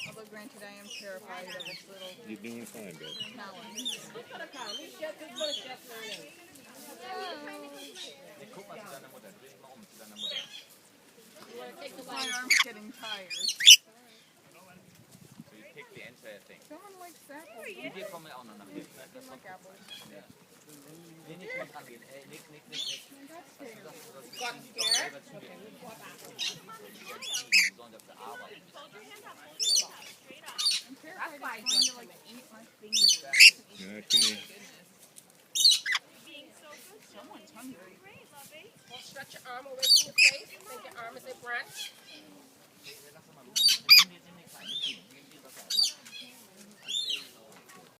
Although granted, I am terrified of its little You're doing fine, babe. talons. My arm's getting tired. So you pick the entire thing. Someone likes apples. Hier kommen wir auch noch nach hinten. I like apples. Nee, nicht mit angehen. Nick. That's scary. Die sollen da